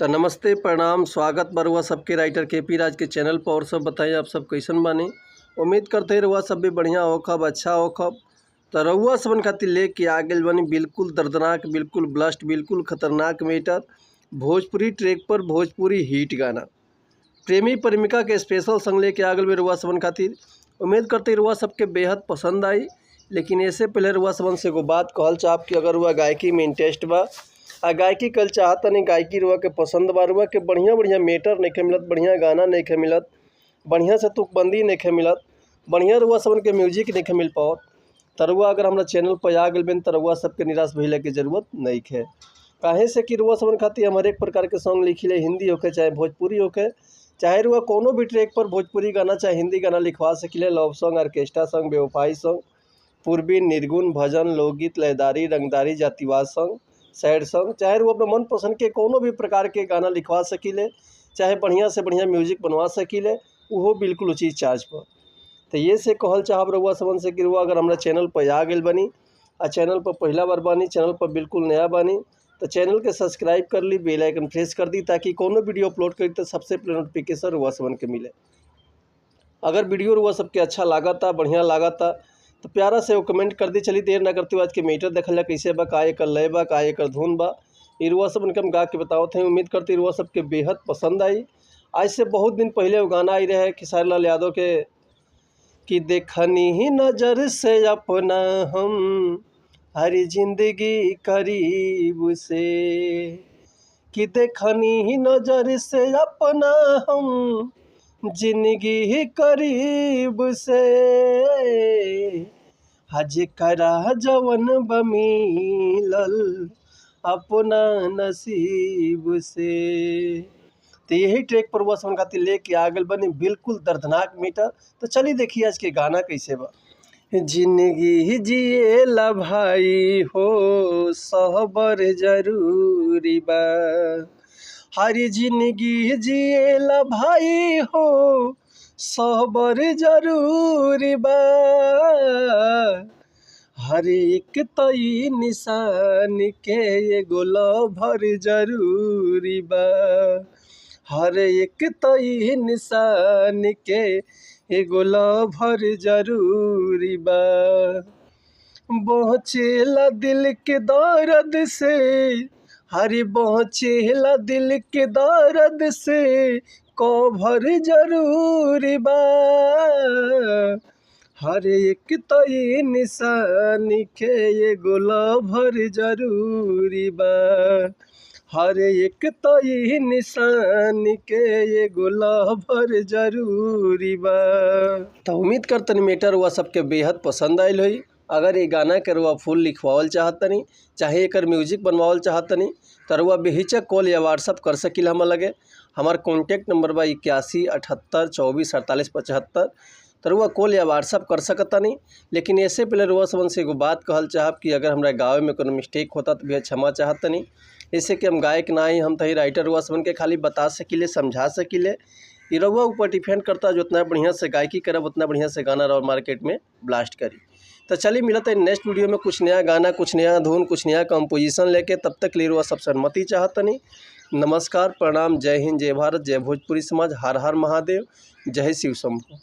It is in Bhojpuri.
तो नमस्ते प्रणाम स्वागत बा रउआ सबके राइटर केपी राज के चैनल पर। और सब बताइए आप सब कैसन बानी। उम्मीद करते हैं रउआ सब भी बढ़िया होखब, अच्छा होखब। तो रउआ सबन खातिर लेके आ गइल बानी बिल्कुल दर्दनाक, बिल्कुल ब्लास्ट, बिल्कुल खतरनाक मैटर। भोजपुरी ट्रैक पर भोजपुरी हिट गाना प्रेमी प्रेमिका के स्पेशल संग लेके आ गइल बा रउआ सबन खातिर। उम्मीद करते रउआ सबके बेहद पसंद आई। लेकिन इससे पहले रउआ सबन से एगो बात कहल चाहब कि अगर रउआ गायकी में इंटरेस्ट बा आ गायकी कल चाहतनी, गायकी रुआ के पसंद बा, रुआ के बढ़िया बढ़िया मेटर नहीं मिलत, बढ़िया गाना नहीं मिलत, बढ़िया से तुकबंदी नहीं मिलत, बढ़िया रुआ सबन के म्यूजिक नहीं मिल पाओ, तरुआ अगर हमारा चैनल पर आ गए बेन तरुआ सबके निराश भइले की जरूरत नहीं है। काहे से कि रुआ सबन खातिर हम हर एक प्रकार के सॉन्ग लिखिले, हिंदी होके चाहे भोजपुरी होके, चाहे रुआ कोनो भी ट्रैक पर भोजपुरी गाना चाहे हिंदी गाना लिखवा सकिले। लव सॉन्ग, ऑर्केस्ट्रा सॉन्ग, बेवफाई सॉन्ग, पूर्वी, निर्गुण, भजन, लोकगीत, लयदारी, रंगदारी, जातिवाद सॉन्ग, सैड सॉन्ग, चाहे वो अपने मन पसंद के कोनो भी प्रकार के गाना लिखवा सकिले, चाहे बढ़िया से बढ़िया म्यूजिक बनवा सकिले, वो बिल्कुल उचित चार्ज पर। तो ये से कहल चाहब रउआ सबन से कि रउआ अगर हमारा चैनल पर आ गइल बनी आ चैनल पर पहला बार बानी, चैनल पर बिल्कुल नया बानी, तो चैनल के सब्सक्राइब कर ली, बेल आइकन प्रेस कर दी, ताकि कोनो वीडियो अपलोड करी तो सबसे पहले नोटिफिकेशन रउआ सबन के मिले। अगर वीडियो रउआ सबके अच्छा लागता, बढ़िया लागता, तो प्यारा से वो कमेंट कर दी। चली देर ना करते हुए आज के मीटर देखल जा कैसे बा, का एकर लय बा, का एकर धुन बा, ये रुआ सब इनके हम गा के बताओ थे। उम्मीद करती रुआ सबके बेहद पसंद आई। आज से बहुत दिन पहले वो गाना आई रहे खेसारी लाल यादव के कि देखनी ही नजर से अपना हम हरी जिंदगी करीब से, कि देखनी ही नजर से अपना हम जिंदगी करीब से, हज करा जवन बमिलल अपना नसीब से। तो यही ट्रैक पर वह खातिर लेके आ गल बनी बिल्कुल दर्दनाक मीटर। तो चलिए देखिए आज के गाना कैसे बा। जिंदगी जिए ला भाई हो सहबर जरूरी बा, हरी जिंदगी जिए ला भाई हो सहबर जरूरी बा, हर एक तई निशान के एगो लभर जरूरी बा, हर एक तई निशान के एगो लभर जरूरी बा, पहुँचेला दिल के दर्द से, हरी पहुँचेला दिल के दर्द से कभर जरूरी बा, हर एक तई निशान के एगो लभर जरूरी बा, हर एक तई निशान के एगो लभर जरूरी बा। तो उम्मीद करतनी मेटर हुआ सबके बेहद पसंद आयल हुई। अगर ये गाना के रुआ फुल लिखवावल चाहतनी, चाहे एकर म्यूजिक बनवावल चाहतनी, तो रुआ बेहिचक कॉल या व्हाट्सअप कर सकिल हम लगे। हमार कॉन्टैक्ट नंबर बा 81 78 24 48 75। तो रुआ कॉल या व्हाट्सअप कर सकतनी। लेकिन ऐसे पहले रुआ सबन से एगो बात कहल चाहब कि अगर हमारा गाँव में कोनो मिस्टेक होता तो भी क्षमा चाहतनी। ऐसे कि हम गायक ना ही, हम तो ही राइटर रुआ सबन के खाली बता सकिले, समझा सकिले। ये रुआ ऊपर डिपेंड करता, जो उतना बढ़िया से गायकी करब उतना बढ़िया से गाना और मार्केट में ब्लास्ट करी। तो चलिए मिलता है नेक्स्ट वीडियो में कुछ नया गाना, कुछ नया धुन, कुछ नया कंपोजिशन लेके। तब तक ले रुआ सब सहमति चाहतनी। नमस्कार, प्रणाम, जय हिंद, जय भारत, जय भोजपुरी समाज, हर हर महादेव, जय शिव शंभू।